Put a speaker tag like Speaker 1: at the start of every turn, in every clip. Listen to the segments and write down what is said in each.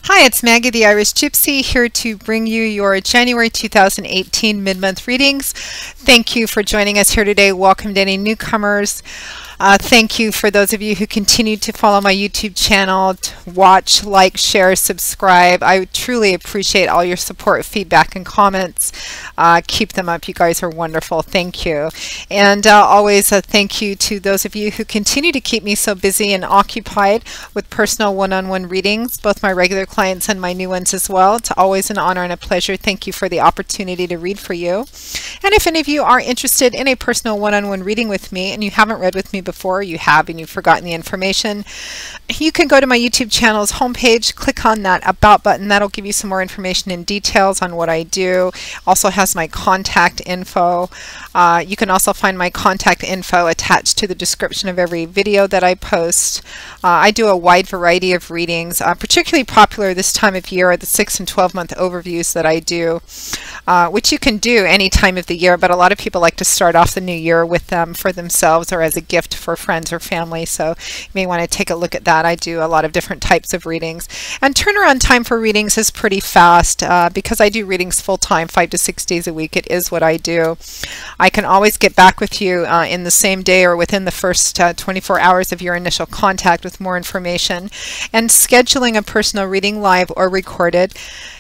Speaker 1: Hi, it's Maggie the Irish Gypsy here to bring you your January 2018 mid-month readings. Thank you for joining us here today. Welcome to any newcomers. Thank you for those of you who continue to follow my YouTube channel, to watch, like, share, subscribe. I truly appreciate all your support, feedback, and comments. Keep them up. You guys are wonderful. Thank you. And always a thank you to those of you who continue to keep me so busy and occupied with personal one-on-one readings, both my regular clients and my new ones as well. It's always an honor and a pleasure. Thank you for the opportunity to read for you. And if any of you are interested in a personal one-on-one reading with me and you haven't read with me before, you have and you've forgotten the information, you can go to my YouTube channel's homepage, click on that About button. That'll give you some more information and details on what I do. Also has my contact info. You can also find my contact info attached to the description of every video that I post. I do a wide variety of readings. Particularly popular this time of year are the 6 and 12 month overviews that I do, which you can do any time of the year, but a lot of people like to start off the new year with them for themselves or as a gift for friends or family, so you may want to take a look at that. I do a lot of different types of readings, and turnaround time for readings is pretty fast because I do readings full-time, 5 to 6 days a week. It is what I do. I can always get back with you in the same day or within the first 24 hours of your initial contact with more information, and scheduling a personal reading live or recorded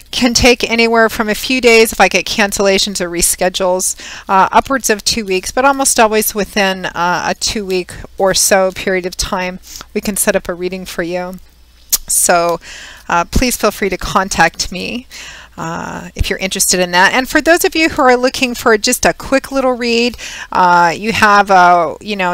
Speaker 1: can take anywhere from a few days if I get cancellations or reschedules, upwards of 2 weeks, but almost always within a 2-week or so period of time we can set up a reading for you. So please feel free to contact me if you're interested in that. And for those of you who are looking for just a quick little read, you have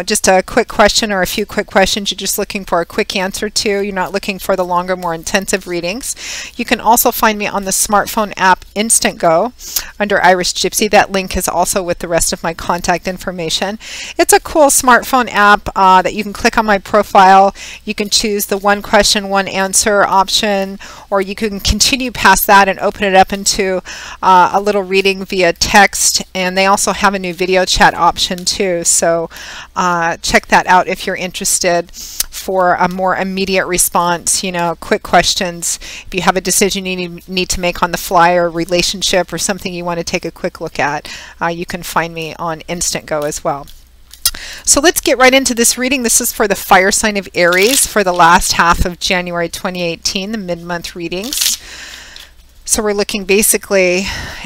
Speaker 1: just a quick question or a few quick questions you're just looking for a quick answer to, you're not looking for the longer, more intensive readings, you can also find me on the smartphone app Instantgo under Irish Gypsy. That link is also with the rest of my contact information. It's a cool smartphone app that you can click on my profile. You can choose the one question, one answer option, or you can continue past that and open it up into a little reading via text, and they also have a new video chat option too, so check that out if you're interested for a more immediate response, quick questions. If you have a decision you need to make on the fly, or a relationship or something you want to take a quick look at, you can find me on Instantgo as well. So let's get right into this reading. This is for the fire sign of Aries for the last half of January 2018, the mid-month readings. So we're looking basically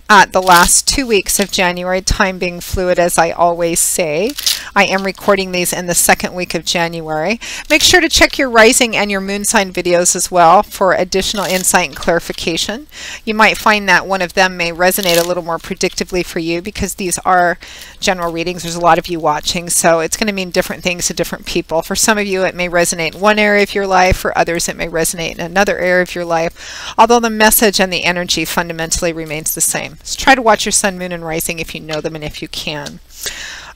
Speaker 1: at the last 2 weeks of January, time being fluid as I always say. I am recording these in the second week of January. Make sure to check your rising and your moon sign videos as well for additional insight and clarification. You might find that one of them may resonate a little more predictively for you because these are general readings. There's a lot of you watching, so it's going to mean different things to different people. For some of you it may resonate in one area of your life, for others it may resonate in another area of your life, although the message and the energy fundamentally remains the same. So try to watch your sun, moon, and rising if you know them and if you can.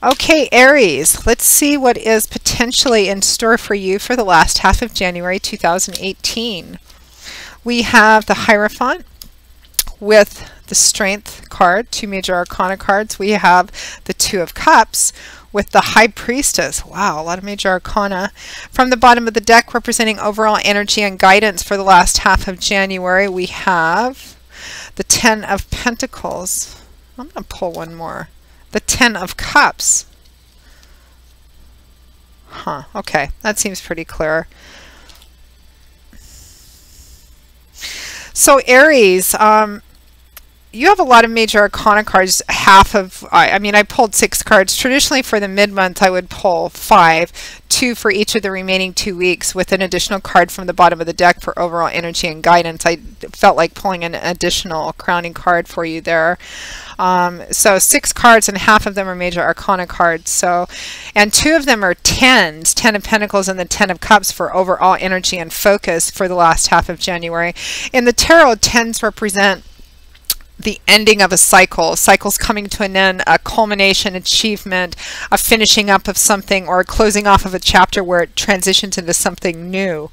Speaker 1: Okay, Aries, let's see what is potentially in store for you for the last half of January 2018. We have the Hierophant with the Strength card, 2 major arcana cards. We have the 2 of Cups with the High Priestess. Wow, a lot of major arcana. From the bottom of the deck, representing overall energy and guidance for the last half of January, we have the 10 of Pentacles. I'm going to pull one more. The 10 of Cups. Okay, that seems pretty clear. So Aries, you have a lot of major arcana cards. Half of, I pulled 6 cards. Traditionally for the mid-month I would pull 5, 2 for each of the remaining 2 weeks with an additional card from the bottom of the deck for overall energy and guidance. I felt like pulling an additional crowning card for you there. So 6 cards and half of them are major arcana cards. So, and 2 of them are 10s, 10 of Pentacles and the 10 of Cups for overall energy and focus for the last half of January. In the tarot, 10s represent the ending of a cycle, cycles coming to an end, a culmination, achievement, a finishing up of something, or a closing off of a chapter where it transitions into something new.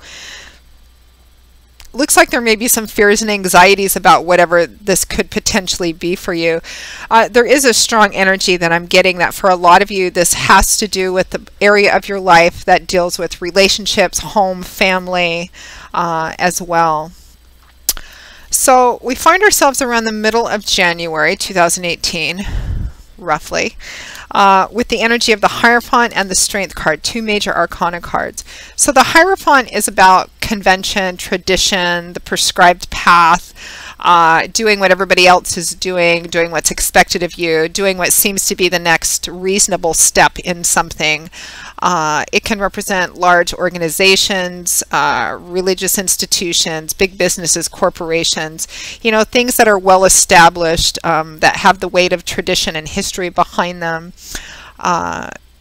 Speaker 1: Looks like there may be some fears and anxieties about whatever this could potentially be for you. There is a strong energy that I'm getting that for a lot of you this has to do with the area of your life that deals with relationships, home, family, as well. So we find ourselves around the middle of January 2018, roughly, with the energy of the Hierophant and the Strength card, two major arcana cards. So the Hierophant is about convention, tradition, the prescribed path, doing what everybody else is doing what's expected of you, doing what seems to be the next reasonable step in something. It can represent large organizations, religious institutions, big businesses, corporations, you know, things that are well established, that have the weight of tradition and history behind them.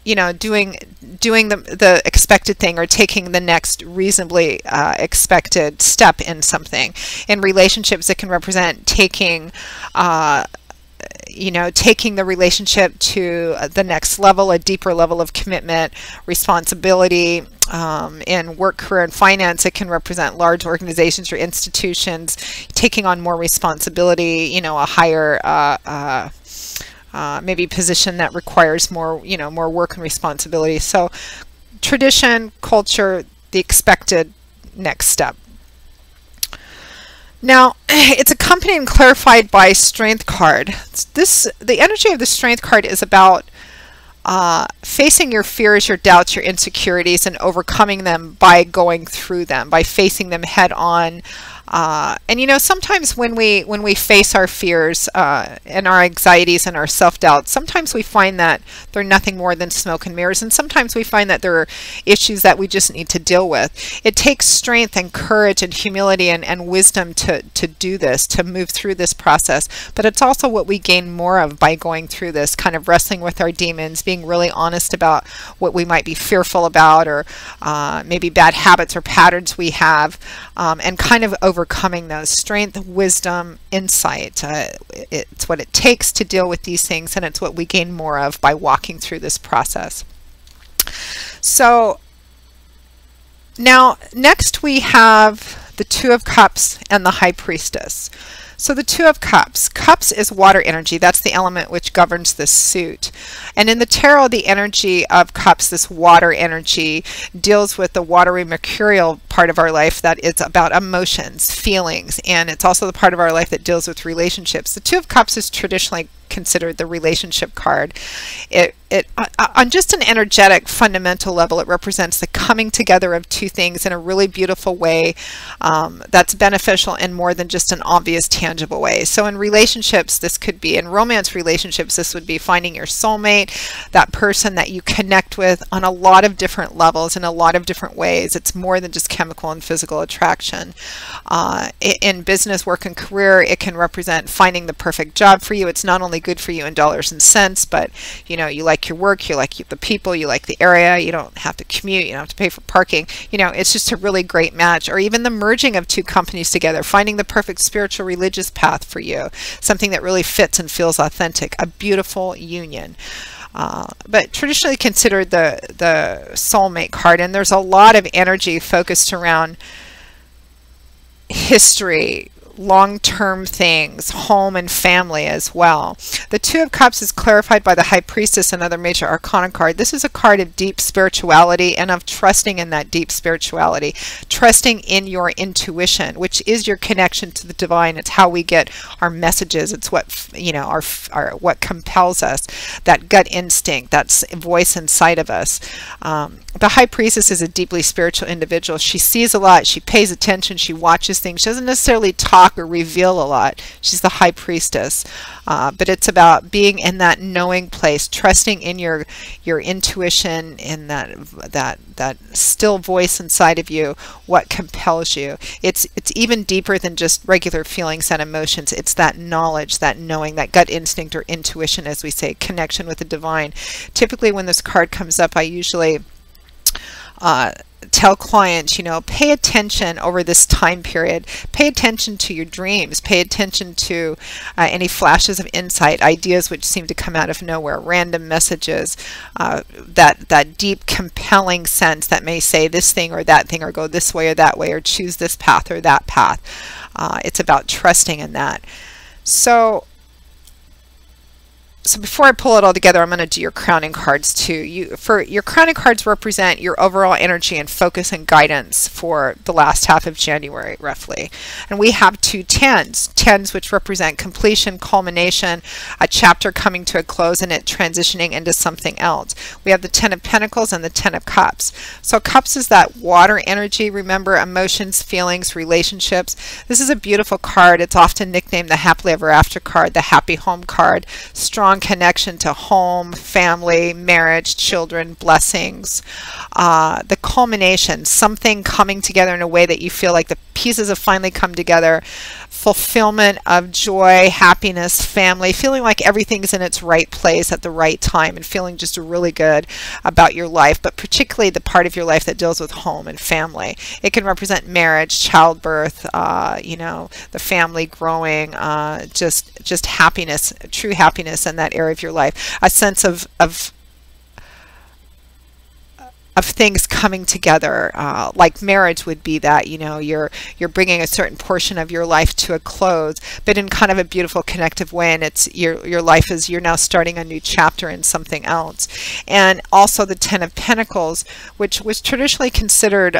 Speaker 1: You know, doing the expected thing or taking the next reasonably expected step in something. In relationships, it can represent taking you know, taking the relationship to the next level, a deeper level of commitment, responsibility. In work, career, and finance, it can represent large organizations or institutions taking on more responsibility, you know, a higher maybe position that requires more, you know, more work and responsibility. So tradition, culture, the expected next step. Now, it's accompanied and clarified by Strength card. The energy of the Strength card is about facing your fears, your doubts, your insecurities, and overcoming them by going through them, by facing them head on. And you know, sometimes when we face our fears and our anxieties and our self-doubt, sometimes we find that they're nothing more than smoke and mirrors, and sometimes we find that there are issues that we just need to deal with. It takes strength and courage and humility and wisdom to do this, to move through this process, but it's also what we gain more of by going through this, kind of wrestling with our demons, being really honest about what we might be fearful about, or maybe bad habits or patterns we have, and kind of overcoming those. Strength, wisdom, insight. It's what it takes to deal with these things, and it's what we gain more of by walking through this process. So now next we have the Two of Cups and the High Priestess. So the Two of Cups. Cups is water energy. That's the element which governs this suit. And in the tarot, the energy of Cups, this water energy, deals with the watery mercurial part of our life that is about emotions, feelings, and it's also the part of our life that deals with relationships. The Two of Cups is traditionally considered the relationship card. On just an energetic fundamental level, it represents the coming together of two things in a really beautiful way that's beneficial in more than just an obvious tangible way. So in relationships, this could be, in romance relationships, this would be finding your soulmate, that person that you connect with on a lot of different levels, in a lot of different ways. It's more than just chemical and physical attraction. In business, work, and career, it can represent finding the perfect job for you. It's not only good for you in dollars and cents, but you know, you like your work, you like the people, you like the area, you don't have to commute, you don't have to pay for parking, you know, it's just a really great match. Or even the merging of two companies together, finding the perfect spiritual religious path for you, something that really fits and feels authentic, a beautiful union. But traditionally considered the soulmate card, and there's a lot of energy focused around history, long-term things, home and family as well. The Two of Cups is clarified by the High Priestess, another major arcana card. This is a card of deep spirituality and of trusting in that deep spirituality, trusting in your intuition, which is your connection to the divine. It's how we get our messages. It's what, you know, our what compels us, that gut instinct, that voice inside of us. The High Priestess is a deeply spiritual individual. She sees a lot, she pays attention, she watches things. She doesn't necessarily talk or reveal a lot. She's the High Priestess. But it's about being in that knowing place, trusting in your intuition, in that still voice inside of you, what compels you. It's even deeper than just regular feelings and emotions. It's that knowledge, that knowing, that gut instinct or intuition, as we say, connection with the divine. Typically when this card comes up, I usually tell clients, you know, pay attention over this time period. Pay attention to your dreams. Pay attention to any flashes of insight, ideas which seem to come out of nowhere, random messages, that deep, compelling sense that may say this thing or that thing, or go this way or that way, or choose this path or that path. It's about trusting in that. So So before I pull it all together, I'm going to do your crowning cards too. For your crowning cards represent your overall energy and focus and guidance for the last half of January, roughly. And we have two tens which represent completion, culmination, a chapter coming to a close and it transitioning into something else. We have the Ten of Pentacles and the Ten of Cups. So Cups is that water energy. Remember, emotions, feelings, relationships. This is a beautiful card. It's often nicknamed the Happily Ever After card, the Happy Home card. Strong connection to home, family, marriage, children, blessings. The culmination, something coming together in a way that you feel like the pieces have finally come together. Fulfillment of joy, happiness, family, feeling like everything's in its right place at the right time and feeling just really good about your life, but particularly the part of your life that deals with home and family. It can represent marriage, childbirth, you know, the family growing, just happiness, true happiness in that area of your life. A sense of things coming together, like marriage would be that, you know, you're bringing a certain portion of your life to a close, but in kind of a beautiful connective way, and it's your life is, you're now starting a new chapter in something else. And also the Ten of Pentacles, which was traditionally considered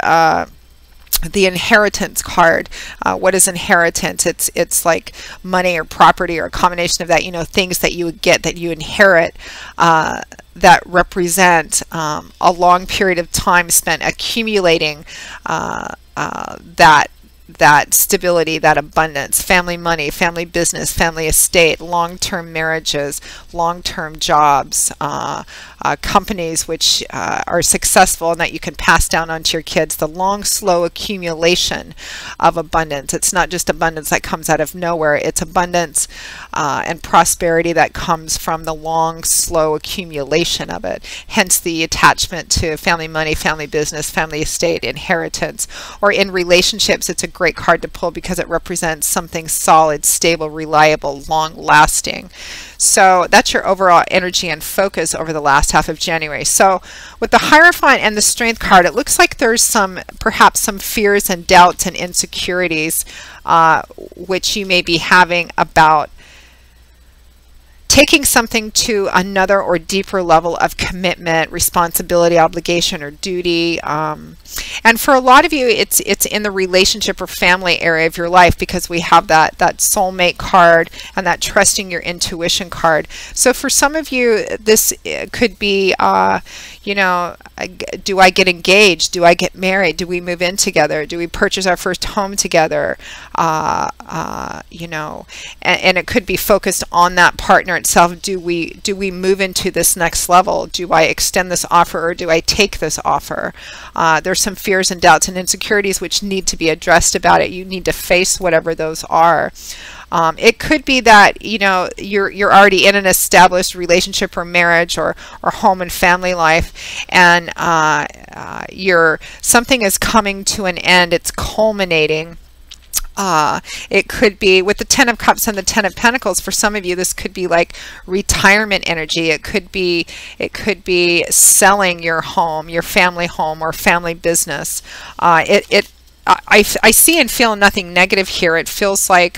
Speaker 1: the inheritance card. What is inheritance? It's like money or property or a combination of that, you know, things that you would get, that you inherit, that represent a long period of time spent accumulating that stability, that abundance, family money, family business, family estate, long-term marriages, long-term jobs, companies which are successful and that you can pass down onto your kids. The long, slow accumulation of abundance. It's not just abundance that comes out of nowhere. It's abundance and prosperity that comes from the long, slow accumulation of it. Hence the attachment to family money, family business, family estate, inheritance. Or in relationships, it's a great card to pull because it represents something solid, stable, reliable, long-lasting. So that's your overall energy and focus over the last half of January. So with the Hierophant and the Strength card, it looks like there's perhaps some fears and doubts and insecurities which you may be having about taking something to another or deeper level of commitment, responsibility, obligation, or duty. And for a lot of you, it's in the relationship or family area of your life, because we have that soulmate card and that trusting your intuition card. So for some of you, this could be, you know, do I get engaged? Do I get married? Do we move in together? Do we purchase our first home together? You know, and it could be focused on that partner itself. Do we move into this next level? Do I extend this offer or do I take this offer? There's some fears and doubts and insecurities which need to be addressed about it. You need to face whatever those are. It could be that, you know, you're already in an established relationship or marriage or home and family life, and something is coming to an end. It's culminating. It could be with the Ten of Cups and the Ten of Pentacles. For some of you, this could be like retirement energy. It could be selling your home, your family home or family business. I see and feel nothing negative here. It feels like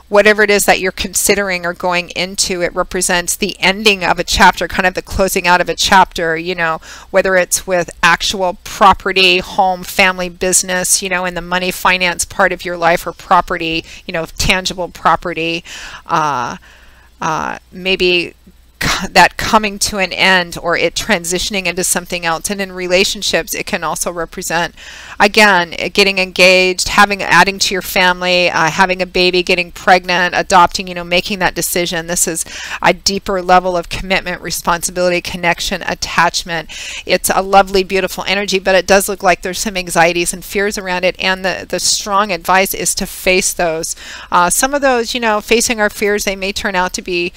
Speaker 1: whatever it is that you're considering or going into, it represents the ending of a chapter, kind of the closing out of a chapter, you know, whether it's with actual property, home, family, business, you know, in the money finance part of your life, or property, you know, tangible property, maybe that coming to an end or it transitioning into something else. And in relationships, it can also represent, again, getting engaged, adding to your family, having a baby, getting pregnant, adopting, you know, making that decision. This is a deeper level of commitment, responsibility, connection, attachment. It's a lovely, beautiful energy, but it does look like there's some anxieties and fears around it. And the strong advice is to face those. Some of those, you know, facing our fears, they may turn out to be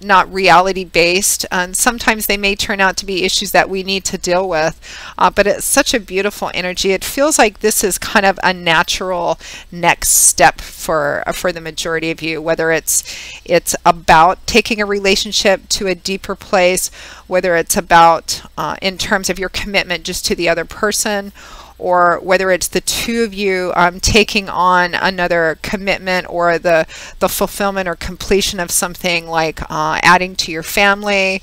Speaker 1: not reality based, and sometimes they may turn out to be issues that we need to deal with, but it's such a beautiful energy. It feels like this is kind of a natural next step for the majority of you, whether it's about taking a relationship to a deeper place, whether it's about in terms of your commitment just to the other person, or whether it's the two of you taking on another commitment or the fulfillment or completion of something like adding to your family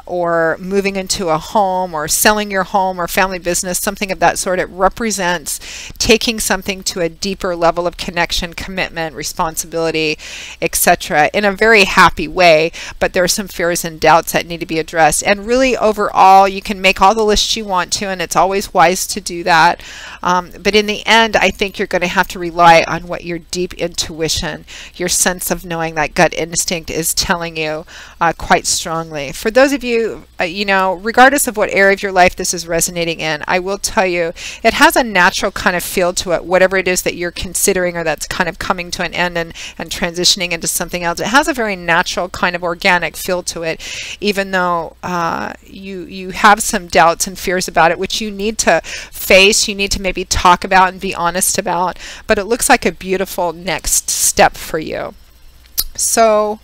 Speaker 1: or moving into a home or selling your home or family business, something of that sort. It represents taking something to a deeper level of connection, commitment, responsibility, etc. in a very happy way, but there are some fears and doubts that need to be addressed. And really overall, you can make all the lists you want to, and it's always wise to do that. But in the end, I think you're going to have to rely on what your deep intuition, your sense of knowing, that gut instinct is telling you quite strongly. For those of you, you know, regardless of what area of your life this is resonating in, I will tell you it has a natural kind of feel to it, whatever it is that you're considering or that's kind of coming to an end and transitioning into something else. It has a very natural kind of organic feel to it, even though you have some doubts and fears about it, which you need to face, you need to maybe talk about and be honest about, but it looks like a beautiful next step for you. So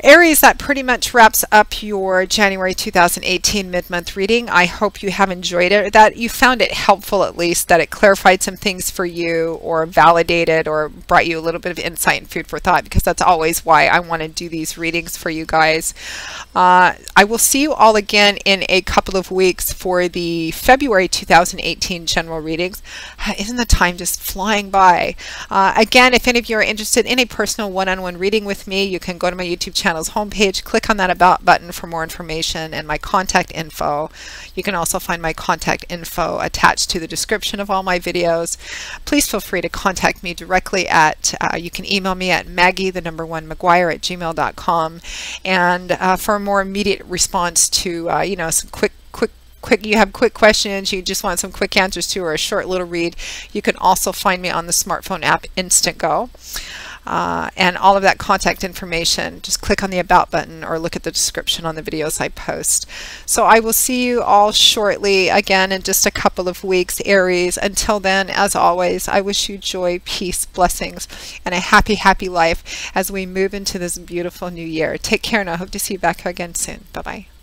Speaker 1: Aries, that pretty much wraps up your January 2018 mid-month reading. I hope you have enjoyed it, or that you found it helpful, at least, that it clarified some things for you or validated or brought you a little bit of insight and food for thought, because that's always why I want to do these readings for you guys. I will see you all again in a couple of weeks for the February 2018 general readings. Isn't the time just flying by? Again, if any of you are interested in a personal one-on-one reading with me, you can go to my YouTube channel's homepage, click on that About button for more information and my contact info. You can also find my contact info attached to the description of all my videos. Please feel free to contact me directly at, you can email me at maggie1mcguire@gmail.com, and for a more immediate response to, you know, some quick, you have quick questions, you just want some quick answers to, or a short little read, you can also find me on the smartphone app Instantgo. And all of that contact information, just click on the About button or look at the description on the videos I post. So I will see you all shortly again in just a couple of weeks, Aries. Until then, as always, I wish you joy, peace, blessings, and a happy, happy life as we move into this beautiful new year. Take care, and I hope to see you back again soon. Bye-bye.